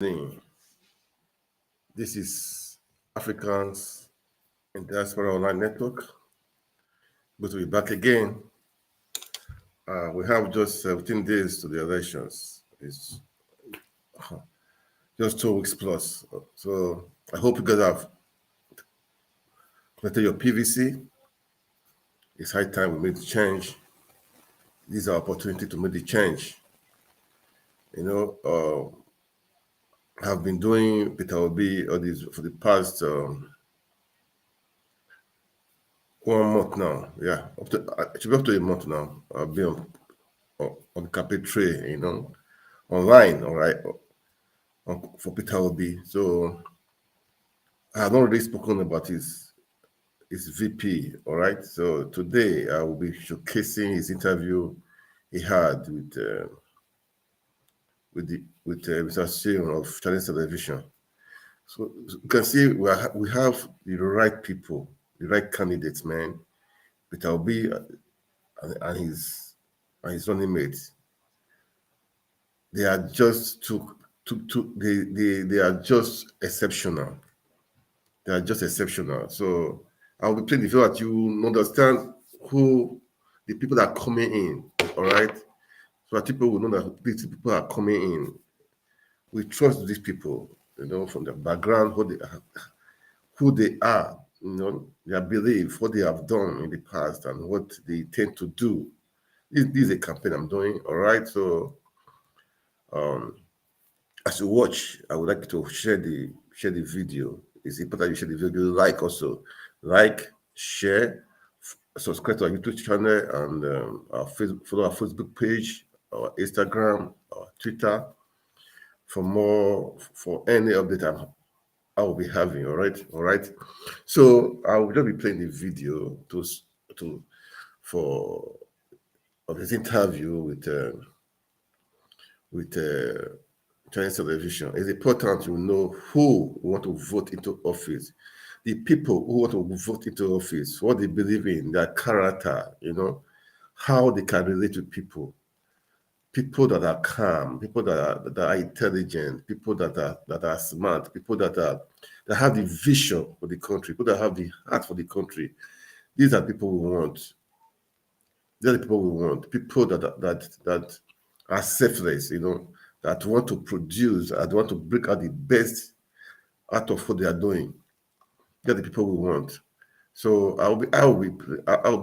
This is Africans in Diaspora Online Network. Good to be back again. We have just 17 days to the elections. It's just 2 weeks plus. So I hope you guys have completed your PVC. It's high time we made the change. This is our opportunity to make the change. I've been doing Peter Obi all these for the past 1 month now. Yeah, it should be up to a month now. I've been on the campaign trail, online, all right, for Peter Obi. So I have not already spoken about his VP, all right. So today I will be showcasing his interview he had with Mr. Seun of Chinese television. So you can see we have the right people, the right candidates, man. Peter Obi and his running mates. They are just they are just exceptional. They are just exceptional. So I'll be playing the video that you understand who the people that are coming in. All right. So that people will know that these people are coming in. We trust these people, from their background, who they are, their belief, what they have done in the past, and what they tend to do. This is a campaign I'm doing. All right. So as you watch, I would like you to share the video. It's important you share the video. Also, share, subscribe to our YouTube channel, and follow our Facebook page, our Instagram, our Twitter for any update I will be having. All right. So I will just be playing the video for this interview with Chinese television. It's important to know who want to vote into office, the people who want to vote into office, what they believe in, their character, how they can relate to people that are calm, people that are intelligent, people that are smart, people that have the vision for the country, people that have the heart for the country. These are people we want. These are the people we want. People that are selfless, that want to produce, that want to bring out the best out of what they are doing. They're the people we want. So I will be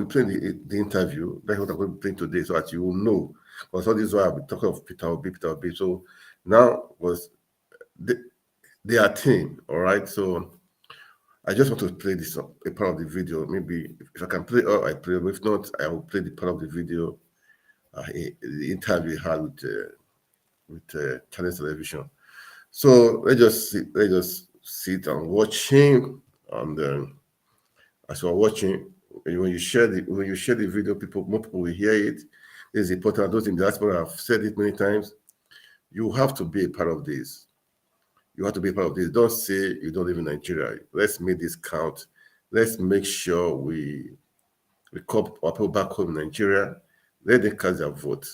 playing the interview. That's what I'm going to be playing today, so that you will know. Because all this while I'll be talking of Peter Obi. So now was their team, all right. So I just want to play this a part of the video. Maybe if I can play, I play. If not, I will play the part of the video, the interview he had with Chinese television. So let's just sit and watch him. And as you're watching, when you share the video, more people will hear it. It's important. Those in the diaspora have said it many times. You have to be a part of this. You have to be a part of this. Don't say you don't live in Nigeria. Let's make this count. Let's make sure we call our people back home in Nigeria. Let them cast their vote.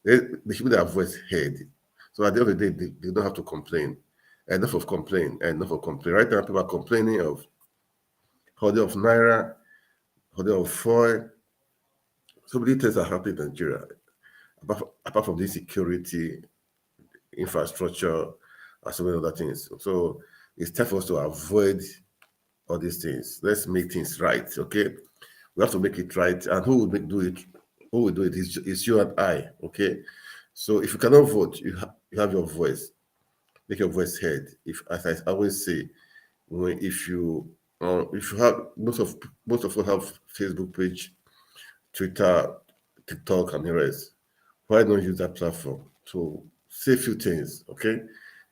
They should be their voice heard. So at the end of the day, they don't have to complain. Enough of complain. Right now, people are complaining of holding of Naira, holding of foil. So many things are happening in Nigeria. Apart from this security, infrastructure, and so many other things. So it's time for us to avoid all these things. Let's make things right, okay? We have to make it right. And who will do it? Who will do it is you and I, okay? So if you cannot vote, you have your voice. Make your voice heard. As I always say, if you have most of us have Facebook page, Twitter, TikTok, and the rest. Why not use that platform to say a few things? Okay,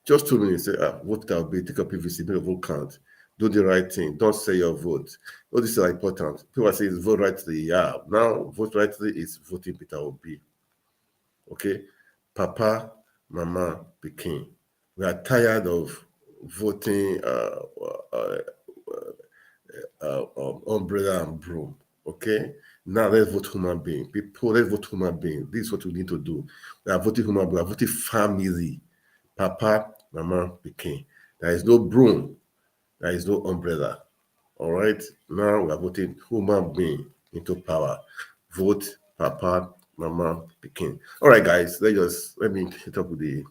just 2 minutes. Say, vote that be take a PVC, make a vote count. Do the right thing. Don't say your vote. All these are important. People say vote rightly. Yeah, now vote rightly is voting Peter Obi. Okay, Papa, Mama, Pikin. We are tired of voting umbrella and broom. Okay, now let's vote human being. People, let's vote human being. This is what we need to do. We are voting human being. We are voting family. Papa, Mama Pikin. There is no broom. There is no umbrella. All right. Now we are voting human being into power. Vote Papa, Mama Pikin. All right, guys. Let me hit up with the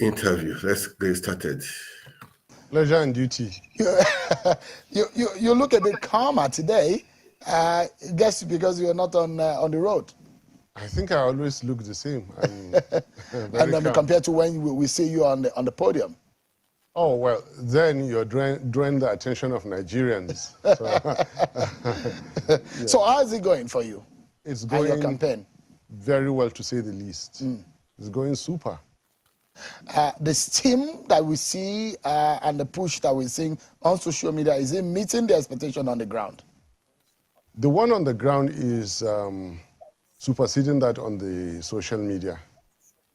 interview. Let's get started. Pleasure and duty. You look a bit calmer today. Guess because you're not on the road. I think I always look the same. I'm very And then calm. compared to when we see you on the podium. Oh, well, then you're drawing the attention of Nigerians. So how is it going for you? It's And your going campaign? very well, to say the least. It's going super. The steam that we see and the push that we're seeing on social media, is it meeting the expectation on the ground? The one on the ground is superseding that on the social media,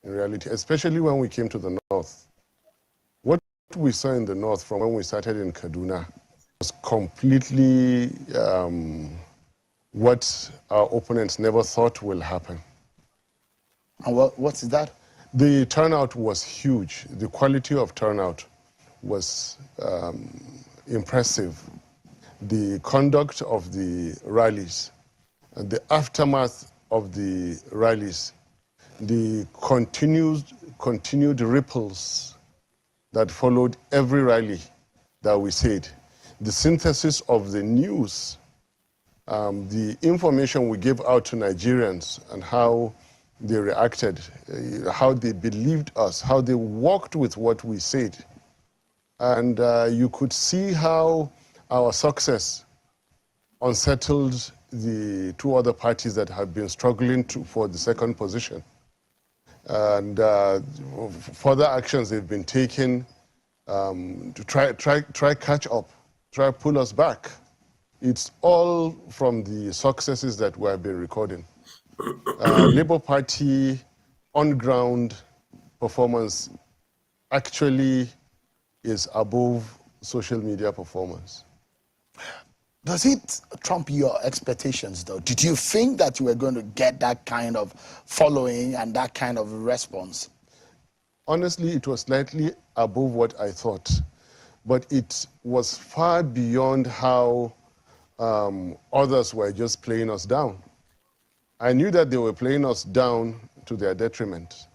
in reality, especially when we came to the north. What we saw in the north from when we started in Kaduna was completely what our opponents never thought will happen. And what is that? The turnout was huge. The quality of turnout was impressive. The conduct of the rallies, and the aftermath of the rallies, the continued ripples that followed every rally that we said, the synthesis of the news, the information we gave out to Nigerians and how they reacted, how they believed us, how they walked with what we said. And you could see how our success unsettled the two other parties that have been struggling for the second position. And further actions they've been taking to try catch up, try pull us back. It's all from the successes that we have been recording. Labour Party on-ground performance actually is above social media performance. Does it trump your expectations, though? Did you think that you were going to get that kind of following and that kind of response? Honestly, it was slightly above what I thought, but it was far beyond how others were just playing us down. I knew that they were playing us down to their detriment.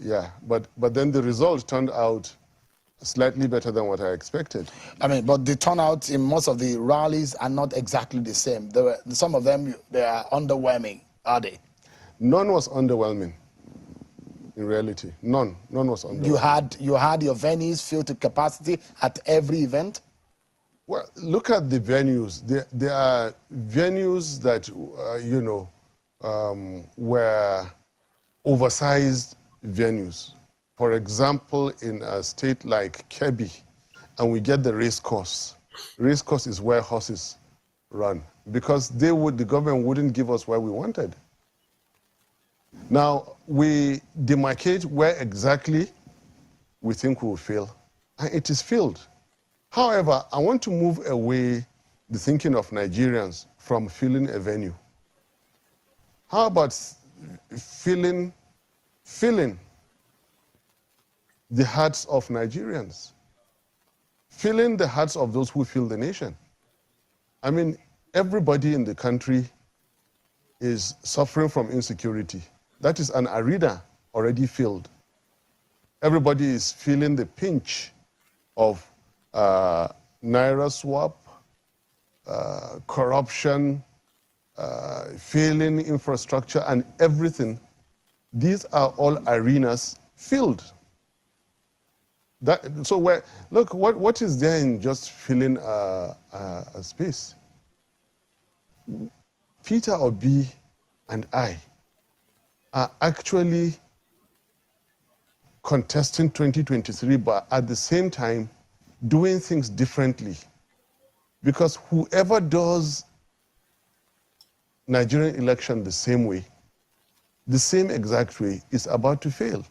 Yeah, but then the result turned out slightly better than what I expected. I mean, but the turnout in most of the rallies are not exactly the same. Some of them, they are underwhelming, are they? None was underwhelming, in reality. None was underwhelming. You had your venues filled to capacity at every event? Well, look at the venues. There are venues that, were oversized venues. For example, in a state like Kebbi, and we get the race course. Race course is where horses run, because the government wouldn't give us what we wanted. Now, we demarcate where exactly we think we will fail, and it is filled. However, I want to move away the thinking of Nigerians from filling a venue. How about filling the hearts of Nigerians? Filling the hearts of those who fill the nation. I mean, everybody in the country is suffering from insecurity. That is an arena already filled. Everybody is feeling the pinch of Naira swap, corruption, failing infrastructure, and everything. These are all arenas filled. So look, what is there in just filling a space? Peter Obi and I are actually contesting 2023, but at the same time, doing things differently. Because whoever does Nigerian election the same way, the same exact way, is about to fail.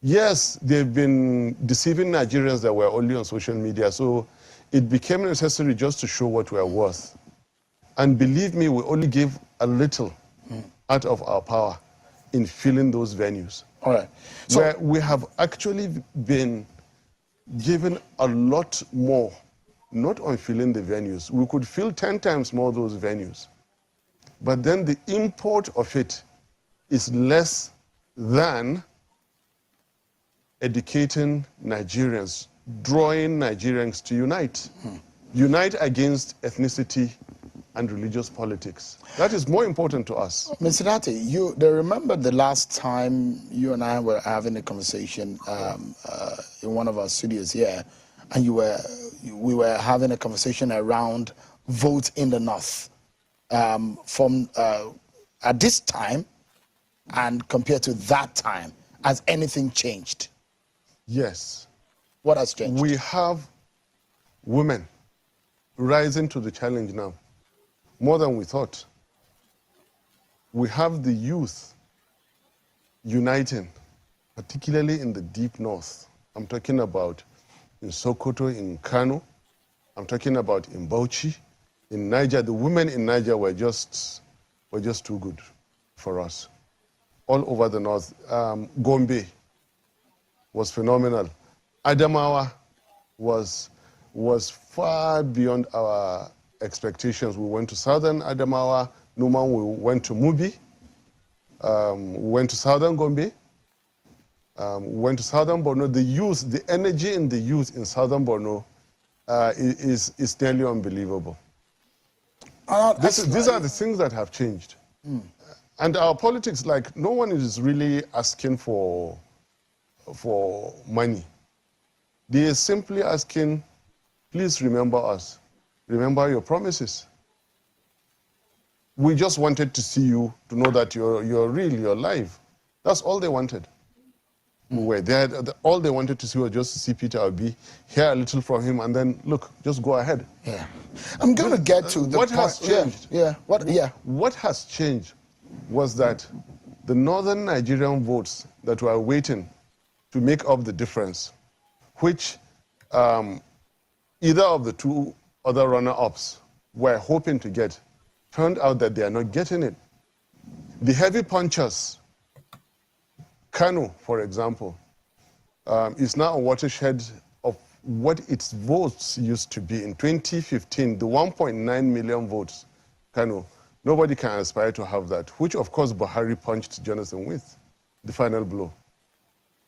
Yes, they've been deceiving Nigerians that were only on social media, so it became necessary just to show what we're worth. And believe me, we only gave a little out of our power. in filling those venues. All right. So Where we have actually been given a lot more, not on filling the venues. We could fill 10 times more those venues. But then the import of it is less than educating Nigerians, drawing Nigerians to unite. Unite against ethnicity and religious politics. That is more important to us. Mr. Datti, they remember the last time you and I were having a conversation in one of our studios here, and we were having a conversation around vote in the North. From at this time and compared to that time, has anything changed? Yes. What has changed? We have women rising to the challenge now, more than we thought. We have the youth uniting, particularly in the deep north. I'm talking about in Sokoto, in Kano. I'm talking about in Bauchi, in Niger. The women in Niger were just too good for us. All over the north. Gombe was phenomenal. Adamawa was far beyond our expectations. We went to southern Adamawa, Numan, we went to Mubi, we went to southern Gombe, we went to southern Borno. The youth, the energy in the youth in southern Borno is nearly unbelievable. These are the things that have changed. And our politics, like, no one is really asking for money. They are simply asking, please remember us. Remember your promises. We just wanted to see you, to know that you're real, you're alive. That's all they wanted. We were there. All they wanted to see was just to see Peter Obi, hear a little from him, and then, look, just go ahead. Yeah. I'm going to get to the what has changed. Yeah. What has changed was that the northern Nigerian votes that were waiting to make up the difference, which either of the two other runner-ups were hoping to get, turned out that they are not getting it. The heavy punchers, Kano, for example, is now a watershed of what its votes used to be. In 2015, the 1.9 million votes, Kano, nobody can aspire to have that, which of course Buhari punched Jonathan with, the final blow.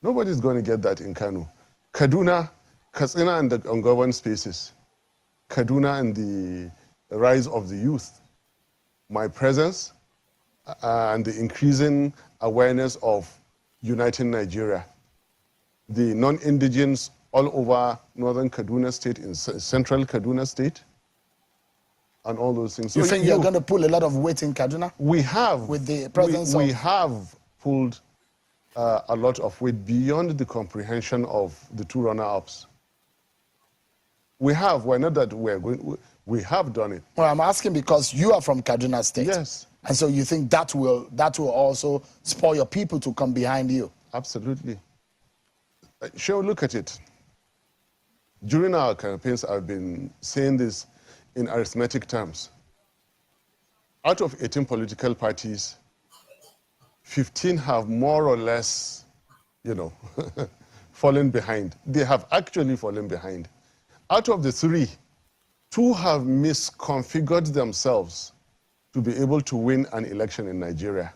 Nobody's going to get that in Kano. Kaduna, Katsina and the ungoverned spaces. Kaduna and the rise of the youth. My presence and the increasing awareness of uniting Nigeria. The non-indigens all over northern Kaduna State, in central Kaduna State, and all those things. You think you're going to pull a lot of weight in Kaduna? We have. With the presence we have pulled a lot of weight beyond the comprehension of the two runner-ups. We have. We're not that we're going. We have done it. Well, I'm asking because you are from Kaduna State. Yes. And so you think that will also spur your people to come behind you? Absolutely. Sure, look at it. During our campaigns, I've been saying this in arithmetic terms. Out of 18 political parties, 15 have more or less, fallen behind. They have actually fallen behind. Out of the 3, 2 have misconfigured themselves to be able to win an election in Nigeria.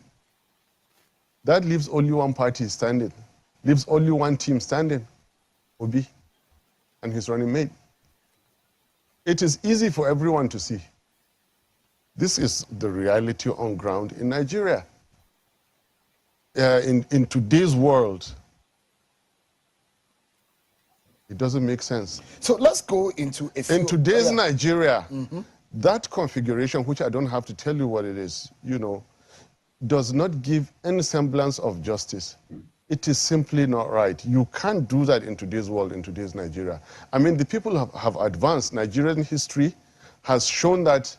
That leaves only one party standing, leaves only one team standing, Obi and his running mate. It is easy for everyone to see. This is the reality on ground in Nigeria. In today's world, it doesn't make sense. So let's go into a few... In today's Nigeria, that configuration, which I don't have to tell you what it is, does not give any semblance of justice. It is simply not right. You can't do that in today's world, in today's Nigeria. I mean, the people have advanced. Nigerian history has shown that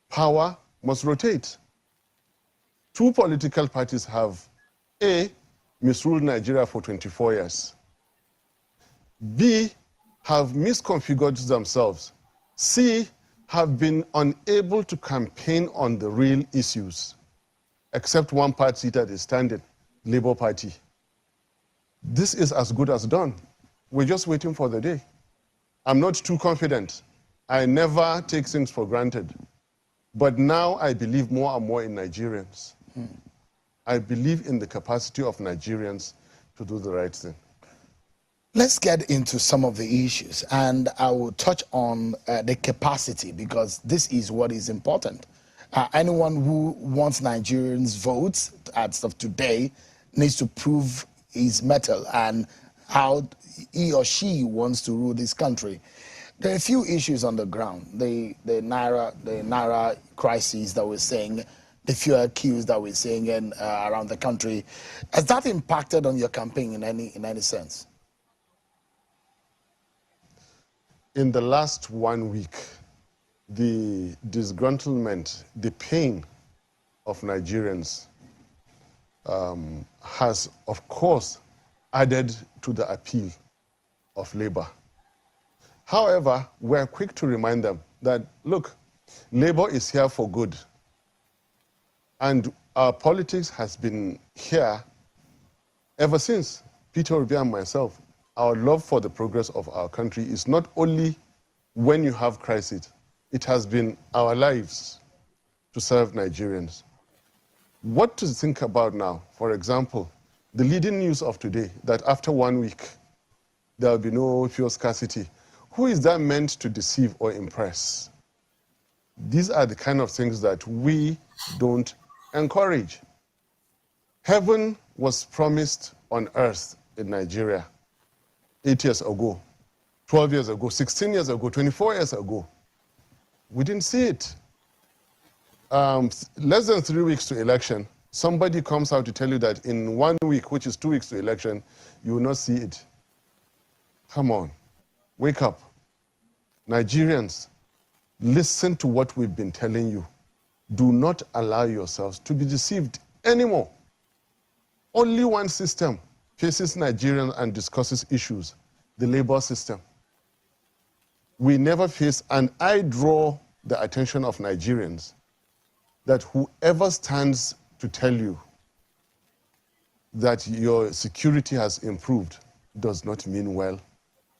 power must rotate. 2 political parties have, A, misruled Nigeria for 24 years. B, have misconfigured themselves. C, have been unable to campaign on the real issues, except one party that is standing. Labour Party. This is as good as done. We're just waiting for the day. I'm not too confident. I never take things for granted. But now I believe more and more in Nigerians. I believe in the capacity of Nigerians to do the right thing. Let's get into some of the issues, and I will touch on the capacity, because this is what is important. Anyone who wants Nigerians' votes as of today needs to prove his mettle and how he or she wants to rule this country. There are a few issues on the ground. The Naira crisis that we're seeing, the fuel queues that we're seeing around the country. Has that impacted on your campaign in any sense? In the last 1 week, the disgruntlement, the pain of Nigerians has, of course, added to the appeal of Labour. However, we're quick to remind them that, look, Labour is here for good. And our politics has been here ever since. Peter Obi and myself, our love for the progress of our country is not only when you have crisis, it has been our lives to serve Nigerians. What to think about now? For example, the leading news of today, that after 1 week, there will be no fuel scarcity. Who is that meant to deceive or impress? These are the kind of things that we don't encourage. Heaven was promised on earth in Nigeria 8 years ago, 12 years ago, 16 years ago, 24 years ago. We didn't see it. Less than 3 weeks to election, somebody comes out to tell you that in 1 week, which is 2 weeks to election, you will not see it. Come on, wake up. Nigerians, listen to what we've been telling you. Do not allow yourselves to be deceived anymore. Only one system faces Nigerians and discusses issues, the labor system. We never face, and I draw the attention of Nigerians, that whoever stands to tell you that your security has improved does not mean well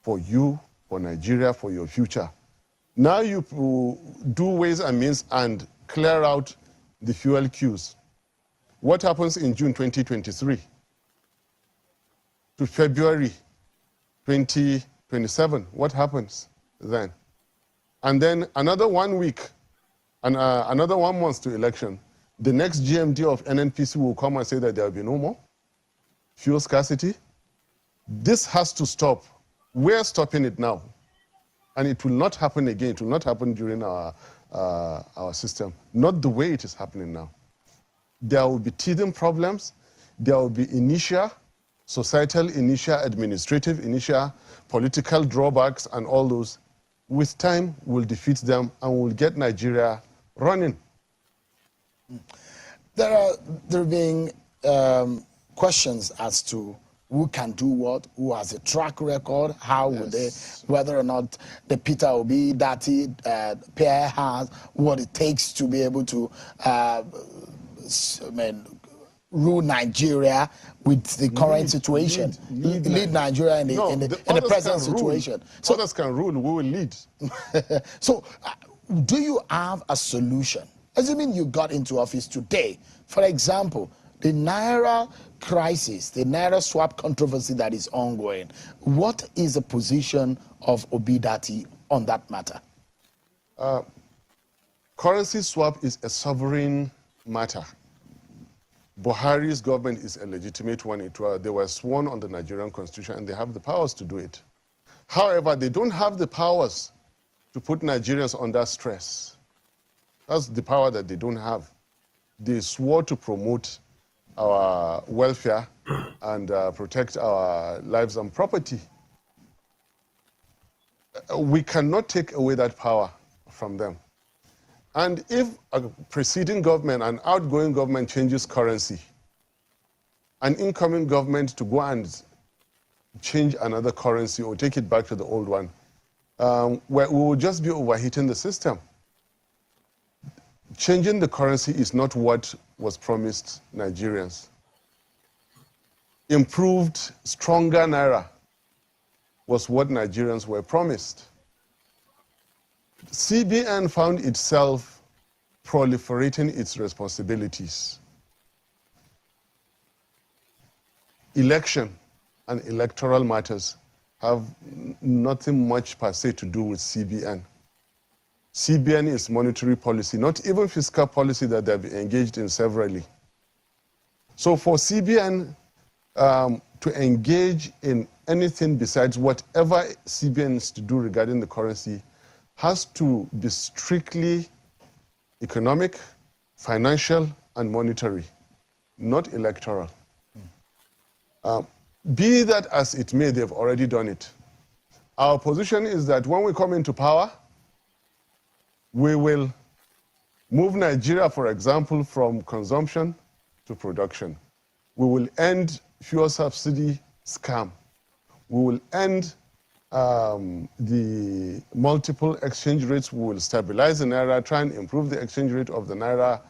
for you, for Nigeria, for your future. Now you do ways and means and clear out the fuel queues. What happens in June 2023 to February 2027? What happens then? And then another 1 week and another 1 month to election. The next GMD of NNPC will come and say that there will be no more fuel scarcity. This has to stop. We're stopping it now. And it will not happen again. It will not happen during our system. Not the way it is happening now. There will be teething problems. There will be initial, societal initial, administrative initial, political drawbacks, and all those. With time, we'll defeat them and we'll get Nigeria running. There are being questions as to who can do what, who has a track record, how would they, whether or not the Peter Obi, Datti pair has what it takes to be able to rule Nigeria with the current situation, lead Nigeria in the present situation. So others can rule, we will lead. So do you have a solution? Assuming you got into office today, for example, the Naira crisis, the Naira swap controversy that is ongoing, what is the position of Obi Datti on that matter? Currency swap is a sovereign matter. Buhari's government is a legitimate one. They were sworn on the Nigerian constitution and they have the powers to do it. However, they don't have the powers to put Nigerians under stress. That's the power that they don't have. They swore to promote our welfare and protect our lives and property. We cannot take away that power from them. And if a preceding government, an outgoing government changes currency, an incoming government to go and change another currency or take it back to the old one, we will just be overheating the system. Changing the currency is not what was promised Nigerians. improved, stronger naira was what Nigerians were promised. CBN found itself proliferating its responsibilities. Election and electoral matters have nothing much per se to do with CBN. CBN is monetary policy, not even fiscal policy that they've engaged in severally. So for CBN to engage in anything besides whatever CBN is to do regarding the currency has to be strictly economic, financial, and monetary, not electoral. Be that as it may, they've already done it. Our position is that when we come into power, we will move Nigeria, for example, from consumption to production. We will end fuel subsidy scam. We will end the multiple exchange rates. We will stabilize the naira, try and improve the exchange rate of the naira.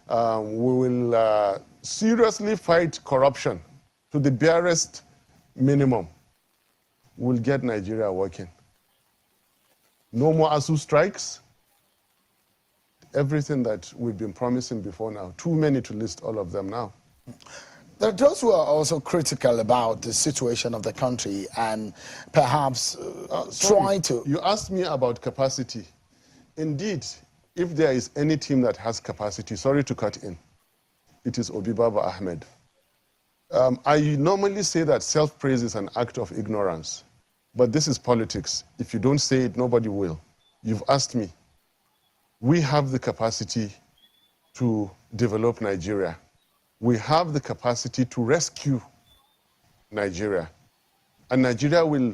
We will seriously fight corruption to the barest minimum. We'll get Nigeria working. No more ASU strikes. Everything that we've been promising before now. Too many to list all of them now. There are those who are also critical about the situation of the country and perhaps trying to... You asked me about capacity. Indeed, if there is any team that has capacity, sorry to cut in, it is Datti Baba-Ahmed. I normally say that self-praise is an act of ignorance, but this is politics. If you don't say it, nobody will. You've asked me. We have the capacity to develop Nigeria. We have the capacity to rescue Nigeria. And Nigeria will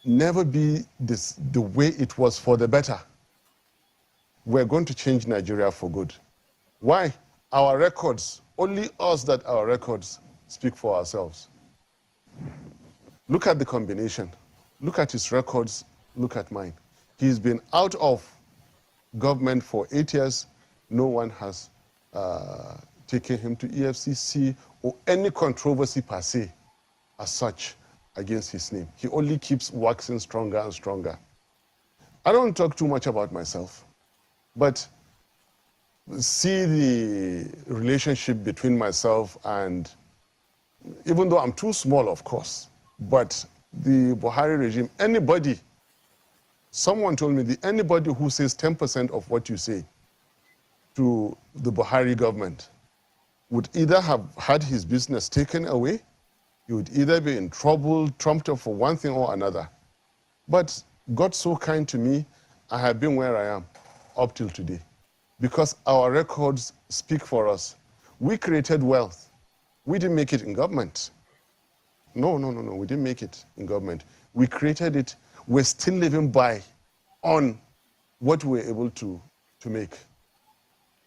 never be the way it was for the better. We're going to change Nigeria for good. Why? Our records, only us that our records speak for ourselves. Look at the combination. Look at his records. Look at mine. He's been out of government for 8 years. No one has taken him to EFCC or any controversy per se as such against his name. He only keeps waxing stronger and stronger. I don't talk too much about myself, but see the relationship between myself and, even though I'm too small, of course, but the Buhari regime, anybody, someone told me, anybody who says 10% of what you say to the Buhari government would either have had his business taken away, he would either be in trouble, trumped up for one thing or another. But God's so kind to me, I have been where I am up till today, because our records speak for us. We created wealth. We didn't make it in government. No, we didn't make it in government. We created it. We're still living by on what we're able to make.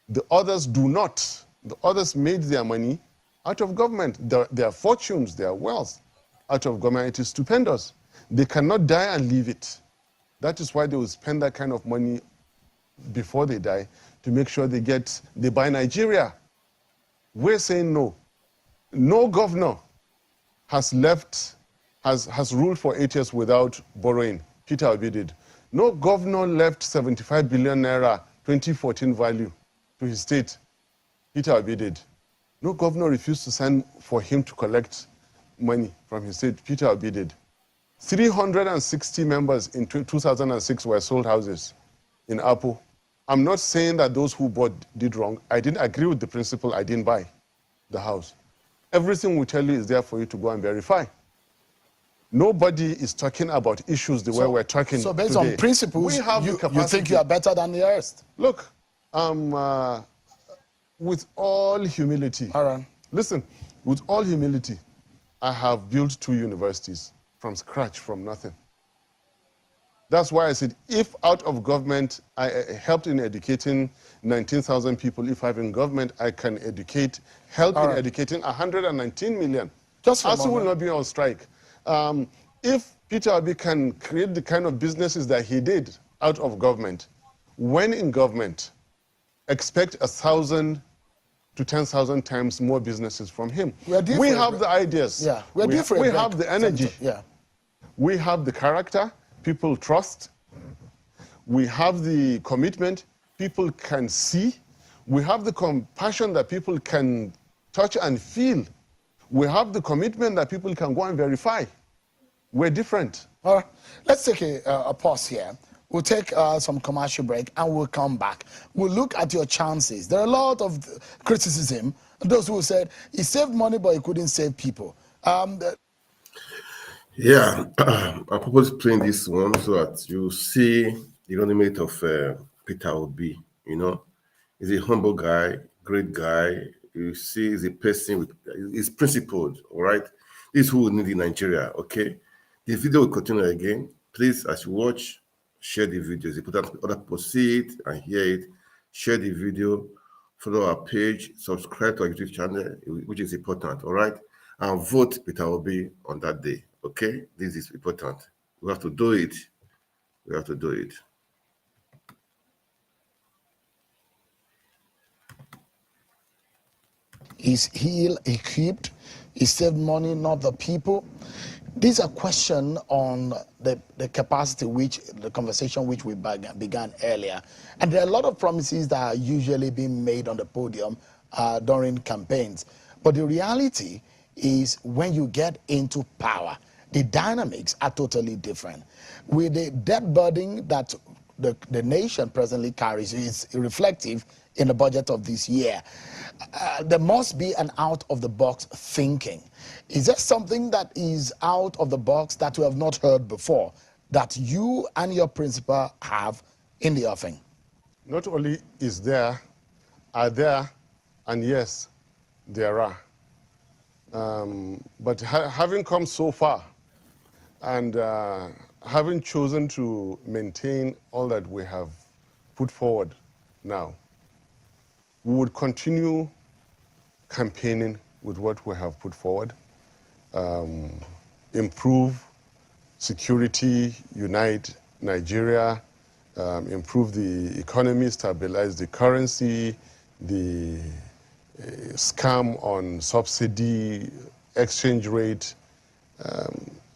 The others do not. The others made their money out of government, their fortunes, their wealth out of government. It is stupendous. They cannot die and leave it. That is why they will spend that kind of money before they die to make sure they buy Nigeria. We're saying no. No governor has ruled for 8 years without borrowing. Peter Obi did. No governor left 75 billion naira 2014 value to his state. Peter Obi did. No governor refused to sign for him to collect money from his state. Peter Obi did. 360 members in 2006 were sold houses in Apo. I'm not saying that those who bought did wrong. I didn't agree with the principle. I didn't buy the house. Everything we tell you is there for you to go and verify. Nobody is talking about issues the way we're talking So based today. on principles, you think you are better than the rest? Look, with all humility, all right. Listen, with all humility, I have built 2 universities from scratch, from nothing. That's why I said, if out of government, I helped in educating 19,000 people, if I'm in government, I can help in educating 119 million. Just for a ASU will moment. not be on strike. If Peter Obi can create the kind of businesses that he did out of government, when in government, expect 1,000 to 10,000 times more businesses from him. We are different. We have the ideas. Yeah, we're different. We have the energy. Yeah. We have the character people trust. We have the commitment people can see. We have the compassion that people can touch and feel. We have the commitment that people can go and verify. We're different. All right, let's take a pause here. We'll take some commercial break and we'll come back. We'll look at your chances. There are a lot of criticism. Those who said he saved money but he couldn't save people. Yeah, I propose playing this one so that you see the running mate of Peter Obi. You know, he's a humble guy, great guy. You see, he's a person with, he's principled. All right, this is who we need in Nigeria. Okay, the video will continue again. Please, as you watch, share the video. You put out other people see it and hear it. Share the video. Follow our page. Subscribe to our YouTube channel, which is important. All right, and vote Peter Obi on that day. Okay, this is important. We have to do it. We have to do it. Is healed, equipped, he saved money, not the people. These are questions on the capacity which, the conversation which we began earlier. And there are a lot of promises that are usually being made on the podium during campaigns. But the reality is when you get into power, the dynamics are totally different. With the debt burden that the nation presently carries is reflective in the budget of this year. There must be an out-of-the-box thinking. Is there something that is out of the box that we have not heard before that you and your principal have in the offing? Not only is there, are there, and yes, there are. But having come so far and having chosen to maintain all that we have put forward now, we would continue campaigning with what we have put forward, improve security, unite Nigeria, improve the economy, stabilize the currency, the scam on subsidy, exchange rate,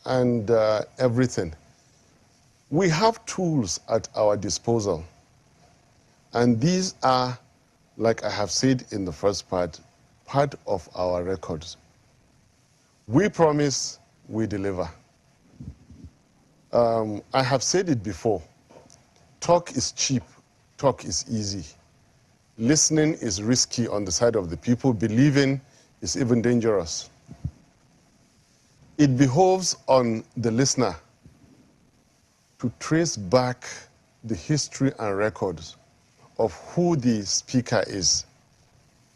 and everything. We have tools at our disposal, and these are, like I have said in the first part of our records. We promise, we deliver. I have said it before. Talk is cheap, talk is easy. Listening is risky on the side of the people. Believing is even dangerous. It behoves on the listener to trace back the history and records of who the speaker is,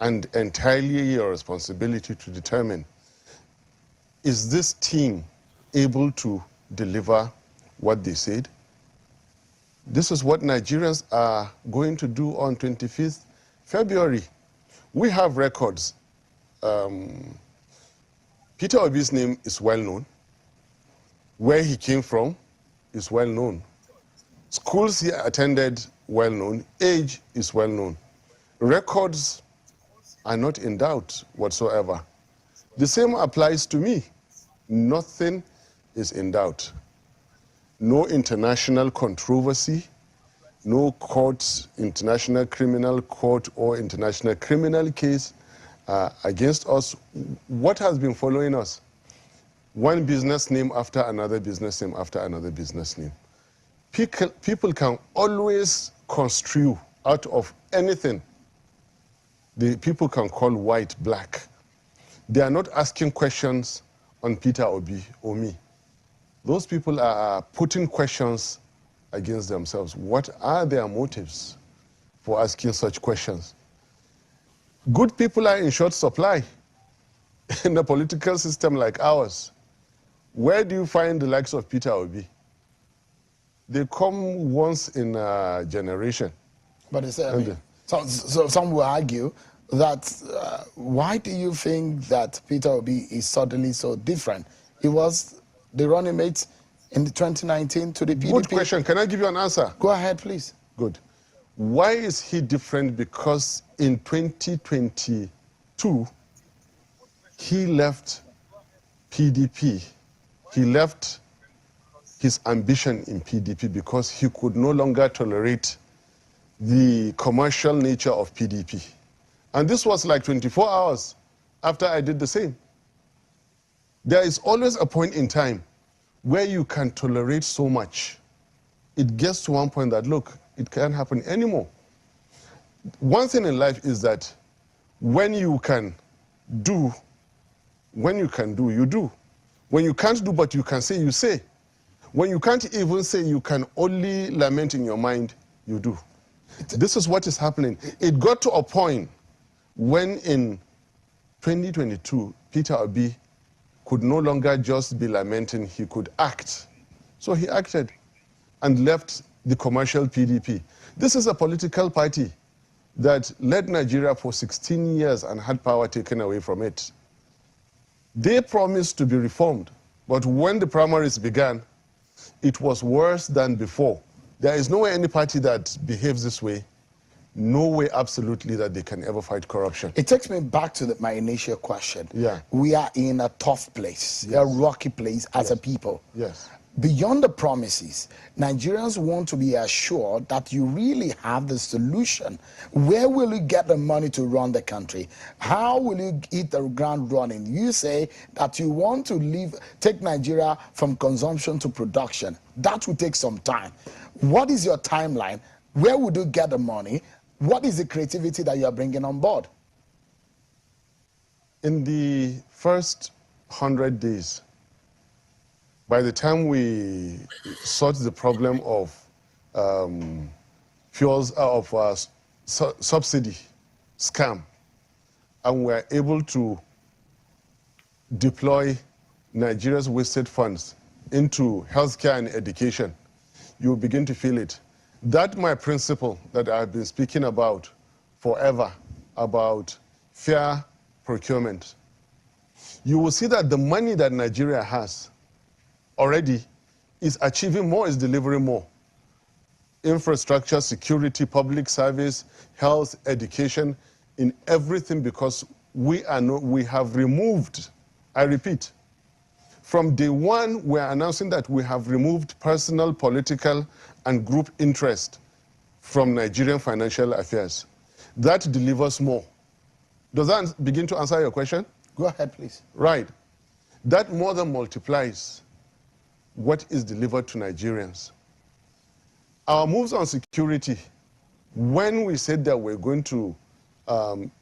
and entirely your responsibility to determine, is this team able to deliver what they said? This is what Nigerians are going to do on 25th February. We have records. Peter Obi's name is well known. Where he came from is well known. Schools he attended, well known. Age is well known. Records are not in doubt whatsoever. The same applies to me. Nothing is in doubt. No international controversy, no court, international criminal court or international criminal case against us. What has been following us? One business name after another business name after another business name. People can always construe out of anything. The people can call white black. They are not asking questions on Peter Obi or me. Those people are putting questions against themselves. What are their motives for asking such questions? Good people are in short supply in a political system like ours. Where do you find the likes of Peter Obi? They come once in a generation. But it's, so some will argue that why do you think that Peter Obi is suddenly so different? He was the running mate in the 2019 to the PDP. Good question. Can I give you an answer? Go ahead, please. Good. Why is he different? Because in 2023, Two, he left PDP. He left his ambition in PDP because he could no longer tolerate the commercial nature of PDP. And this was like 24 hours after I did the same. There is always a point in time where you can tolerate so much. It gets to one point that, look, it can't happen anymore. One thing in life is that when you can do, you do. When you can't do but you can say, you say. When you can't even say, you can only lament in your mind, you do. This is what is happening. It got to a point when in 2022, Peter Obi could no longer just be lamenting, he could act. So he acted and left the commercial PDP. This is a political party that led Nigeria for 16 years and had power taken away from it. They promised to be reformed, but when the primaries began, it was worse than before. There is no way any party that behaves this way, no way absolutely that they can ever fight corruption. It takes me back to my initial question. Yeah. We are in a tough place, Yes. a rocky place as a people. Yes. Beyond the promises, Nigerians want to be assured that you really have the solution. Where will you get the money to run the country? How will you hit the ground running? You say that you want to take Nigeria from consumption to production. That will take some time. What is your timeline? Where would you get the money? What is the creativity that you are bringing on board? In the first 100 days, by the time we solved the problem of subsidy scam, and we're able to deploy Nigeria's wasted funds into healthcare and education, you'll begin to feel it. That my principle that I've been speaking about forever, about fair procurement, you will see that the money that Nigeria has already is achieving more, is delivering more. Infrastructure, security, public service, health, education, in everything, because we have removed, I repeat, from day one, we're announcing that we have removed personal, political, and group interest from Nigerian financial affairs. That delivers more. Does that begin to answer your question? Go ahead, please. Right. That more than multiplies what is delivered to Nigerians. Our moves on security, when we said that we're going to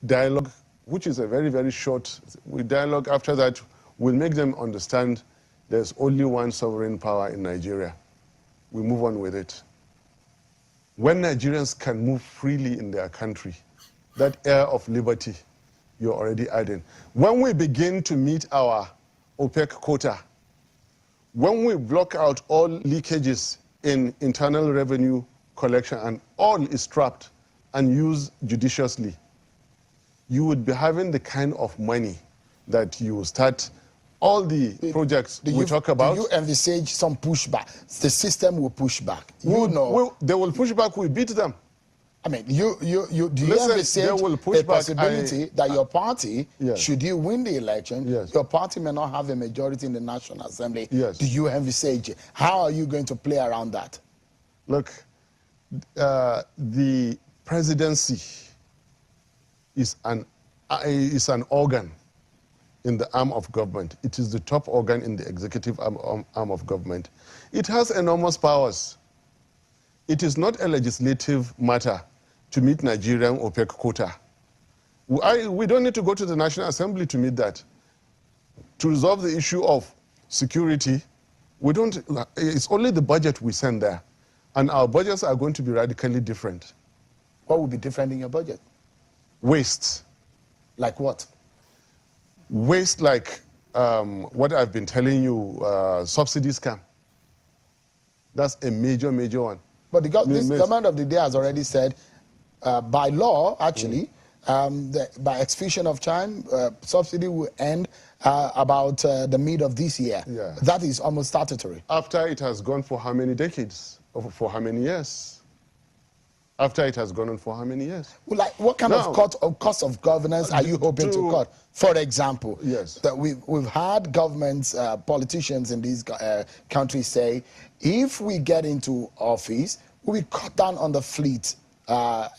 dialogue, which is a very, very short dialogue, after that, we'll make them understand there's only one sovereign power in Nigeria. We move on with it. When Nigerians can move freely in their country, that air of liberty, you're already adding. When we begin to meet our OPEC quota, when we block out all leakages in internal revenue collection and all is trapped and used judiciously, you would be having the kind of money that you start all the projects we talk about. Do you envisage some pushback? The system will push back. They will push back, we beat them. I mean, do you envisage the possibility that your party, Yes. should you win the election, Yes. your party may not have a majority in the National Assembly? Yes. Do you envisage it? How are you going to play around that? Look, the presidency is an organ in the arm of government. It is the top organ in the executive arm of government. It has enormous powers. It is not a legislative matter to meet Nigerian OPEC quota. We don't need to go to the National Assembly to meet that. To resolve the issue of security, it's only the budget we send there. And our budgets are going to be radically different. What would be different in your budget? Waste. Like what? Waste like what I've been telling you, subsidy scam. That's a major, major one. But this government of the day has already said, by law, actually, by expiration of time, subsidy will end about the mid of this year. Yeah. That is almost statutory. After it has gone for how many decades? For how many years? after it has gone on for how many years? Well, like, what kind Now, of cost of governance are you hoping to cut? For example, yes, that we've had governments, politicians in these countries say, if we get into office, we cut down on the fleet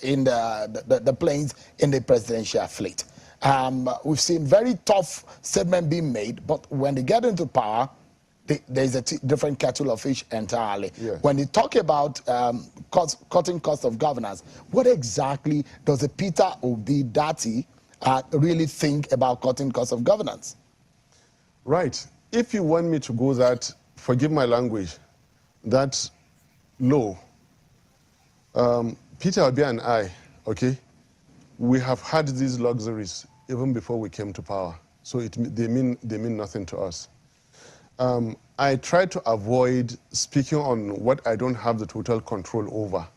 in the planes in the presidential fleet. We've seen very tough statement being made, but when they get into power, there's a different kettle of fish entirely. Yes. When they talk about cutting cost of governance, what exactly does a Peter Obi Datti really think about cutting cost of governance? Right. If you want me to go that, forgive my language, that low, Peter Obi and I, okay, we have had these luxuries even before we came to power. So they mean nothing to us. I try to avoid speaking on what I don't have the total control over.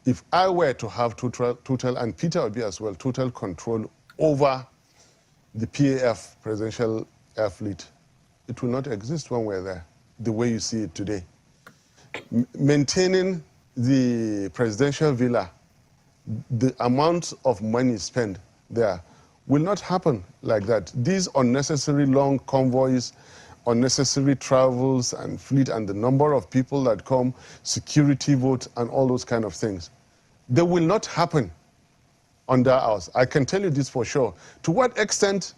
If I were to have total, and Peter Obi as well, total control over the PAF, Presidential Air Fleet, it will not exist when we're there, the way you see it today. Maintaining the presidential villa, the amount of money spent there will not happen like that. These unnecessary long convoys, unnecessary travels and fleet and the number of people that come, security vote and all those kind of things, they will not happen under ours. I can tell you this for sure. To what extent,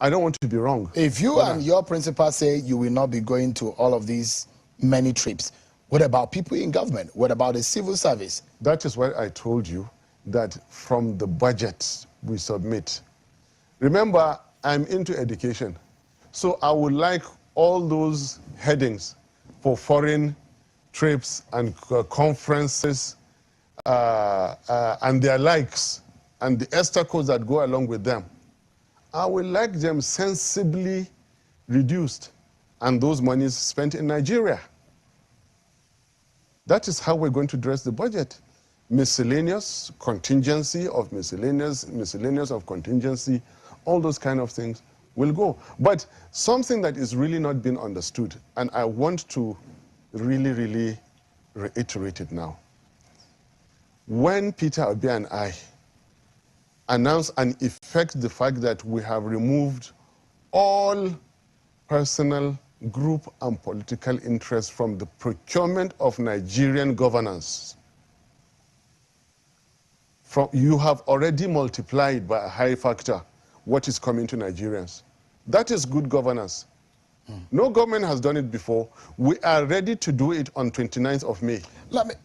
I don't want to be wrong. If you and your principal say you will not be going to all of these many trips, what about people in government? What about the civil service? That is why I told you that from the budget we submit. Remember, I'm into education. So I would like all those headings for foreign trips and conferences and their likes and the extra costs that go along with them. I would like them sensibly reduced and those monies spent in Nigeria. That is how we're going to address the budget. Miscellaneous, contingency of miscellaneous of contingency, all those kind of things will go. But something that is really not being understood, and I want to really reiterate it now. When Peter Obi and I announced and effect the fact that we have removed all personal, group and political interests from the procurement of Nigerian governance, you have already multiplied by a high factor what is coming to Nigerians. That is good governance. No government has done it before. We are ready to do it on 29th of May.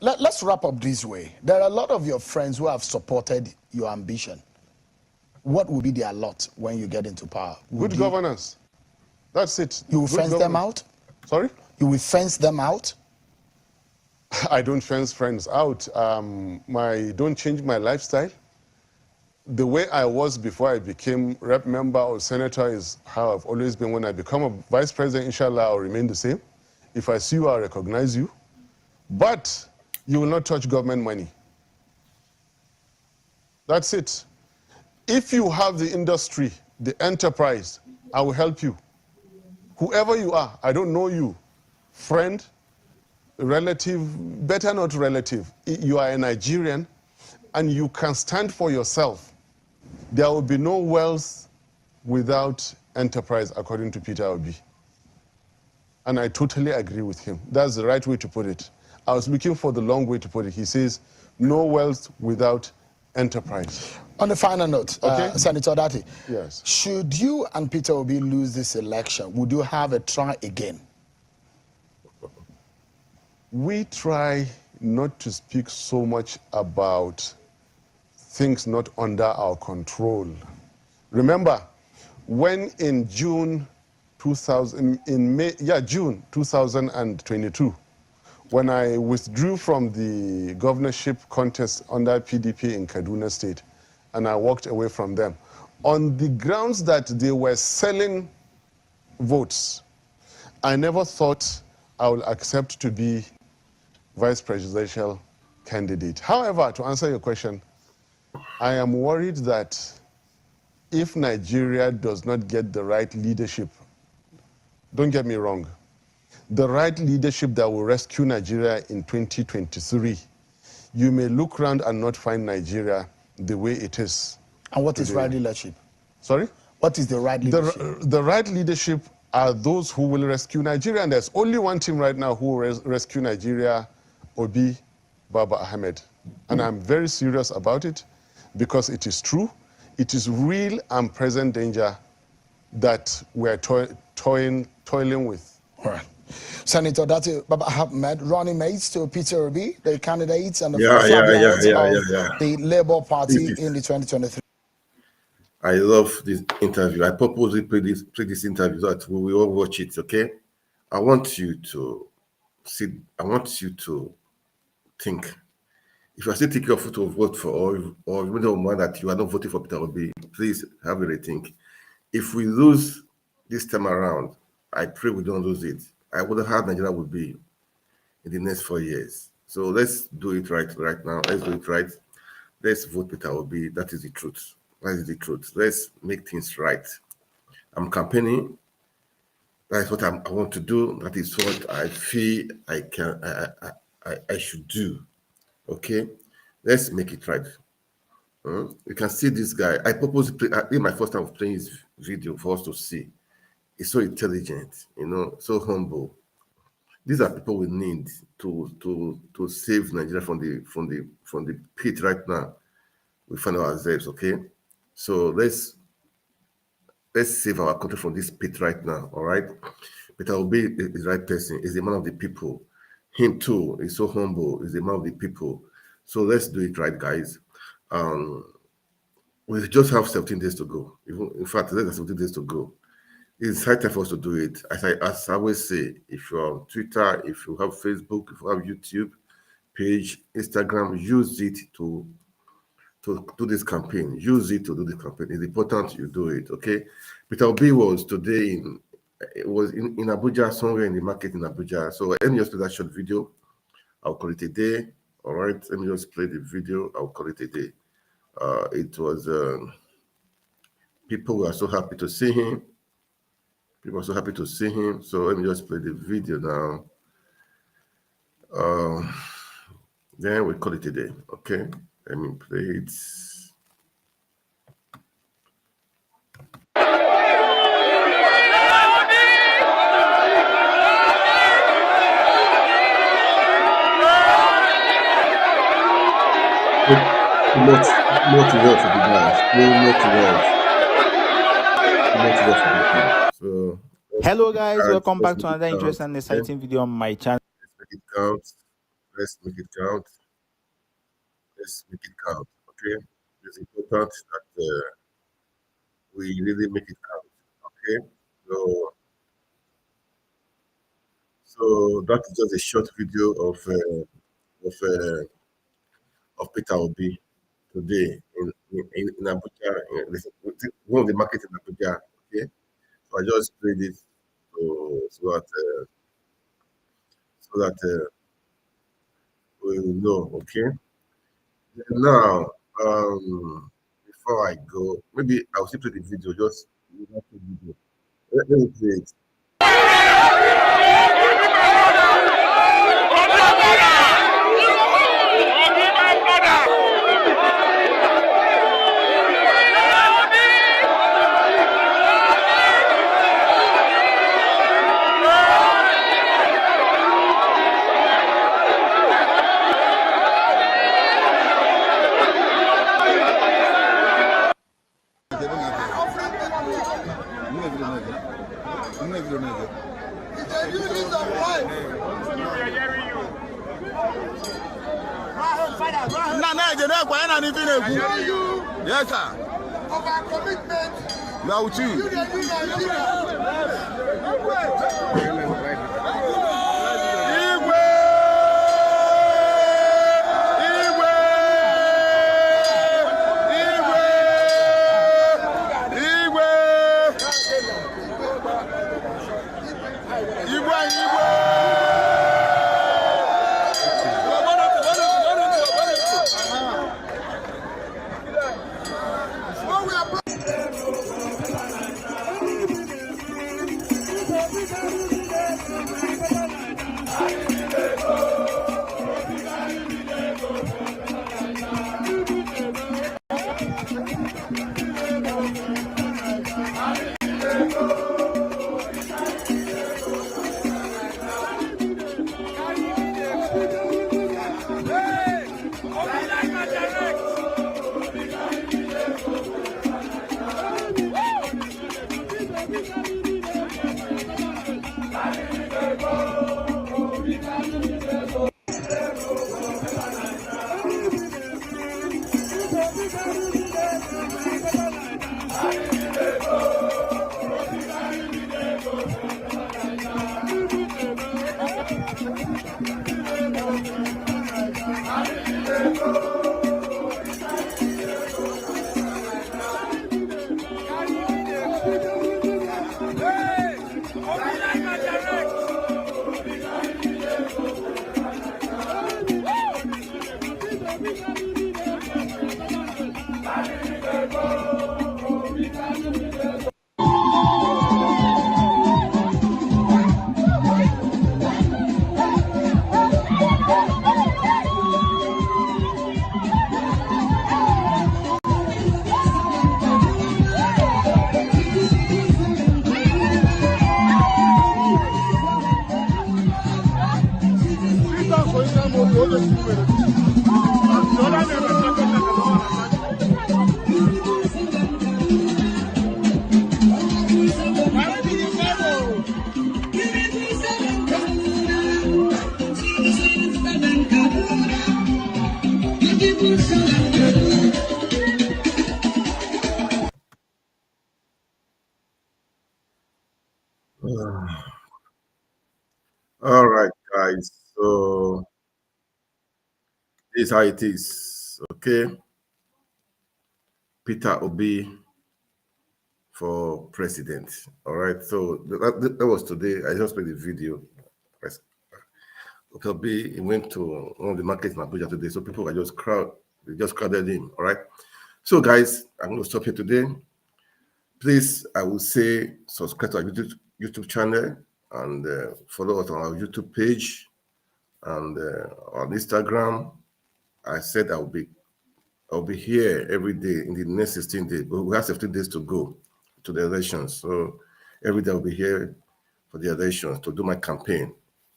Let's wrap up this way. There are a lot of your friends who have supported your ambition. What will be their lot when you get into power? Good governance. That's it. You will fence them out? Sorry? You will fence them out? I don't fence friends out. Don't change my lifestyle. The way I was before I became rep member or senator is how I've always been. When I become a vice president, inshallah, I'll remain the same. If I see you, I'll recognize you. But you will not touch government money. That's it. If you have the industry, the enterprise, I will help you. Whoever you are, I don't know you, friend, relative, better not relative. You are a Nigerian and you can stand for yourself. There will be no wealth without enterprise, according to Peter Obi. And I totally agree with him. That's the right way to put it. I was looking for the long way to put it. He says, no wealth without enterprise. On the final note, okay. Senator Datti, yes. Should you and Peter Obi lose this election, would you have a try again? We try not to speak so much about things not under our control. Remember, when in June 2022, when I withdrew from the governorship contest under PDP in Kaduna State, and I walked away from them, on the grounds that they were selling votes, I never thought I would accept to be vice presidential candidate. However, to answer your question, I am worried that if Nigeria does not get the right leadership, don't get me wrong, the right leadership that will rescue Nigeria in 2023, you may look around and not find Nigeria the way it is. And what is right leadership? Sorry? What is the right leadership? The right leadership are those who will rescue Nigeria, and there's only one team right now who will rescue Nigeria, Datti Baba-Ahmed. And I'm very serious about it because it is true. It is real and present danger that we're toiling with. All right. Senator Datti Baba-Ahmed, running mates to Peter Obi, the candidates and the the Labour Party in the 2023. I love this interview. I purposely play this interview so that we will all watch it, okay? I want you to sit, I want you to think. If you are still thinking of who to vote for, or you don't mind that you are not voting for Peter Obi, please have a rethink. If we lose this time around, I pray we don't lose it. I would have had Nigeria would be in the next 4 years. So let's do it right now. Let's do it right. Let's vote Peter Obi. That is the truth. That is the truth. Let's make things right. I'm campaigning. That's what I want to do. That is what I feel I should do. Okay, let's make it right. You can see this guy. I purposely play. I think my first time of playing his video for us to see. He's so intelligent, so humble. These are people we need to save Nigeria from the pit right now. We find ourselves, okay. So let's save our country from this pit right now. All right. Peter Obi is the right person. He's a man of the people. Him too is so humble. He's a man of the people. So let's do it right, guys. We just have 17 days to go. In fact, there's 17 days to go. It's high time for us to do it. As I always say, if you're on Twitter, if you have Facebook, if you have YouTube page, Instagram, use it to do this campaign. Use it to do this campaign. It's important you do it, okay? Peter Obi was today in Abuja, somewhere in the market in Abuja. So let me just play that short video. I'll call it a day. All right, let me just play the video. I'll call it a day. It was people were so happy to see him. People are so happy to see him. So let me just play the video now. Then we call it a day. Okay, let me play it. Much work for the guys. Much work for the guys. So, hello guys, welcome back to another interesting and exciting video on my channel. Let's make it count. Let's make it count. Let's make it count. Okay, it's important that we really make it count. Okay, so that is just a short video of Peter Obi today in Abuja, one of the markets in Abuja. Okay, so I just played it so that we will know. Okay. Now, before I go, maybe I'll still play the video. Just let me play it. Yes, sir. Of our commitment. Now, too. All right, guys. So this is how it is. Okay. Peter Obi for president. All right. So that was today. I just played the video. Peter Obi, he went to one of the markets in Abuja today. So people were they just crowded him. All right. So guys, I'm going to stop here today. Please, I will say subscribe to our YouTube channel and follow us on our YouTube page and on Instagram. I said I'll be here every day in the next 16 days, but we have 15 days to go to the elections. So every day I'll be here for the elections to do my campaign.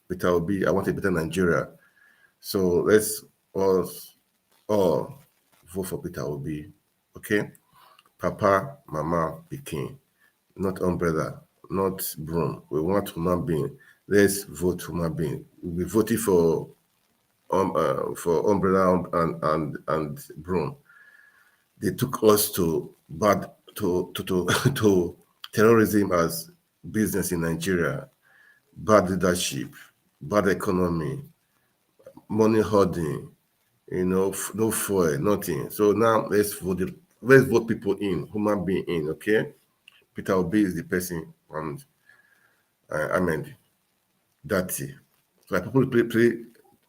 Peter Obi, I want a better Nigeria. So let's all vote for Peter Obi. Okay? Papa, Mama, Pikin. Not umbrella, not broom. We want human being. Let's vote human being. We'll be voting for umbrella and broom. They took us to to terrorism as business in Nigeria, bad leadership, bad economy, money hoarding, no fuel, nothing. So now let's vote people in, human being in, okay? Peter Obi is the person, and Ahmed, Datti. So I probably play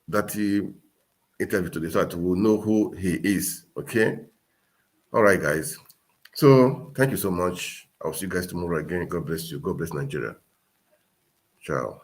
Datti interview today so that we'll know who he is, okay? All right, guys. So thank you so much. I'll see you guys tomorrow again. God bless you. God bless Nigeria. Ciao.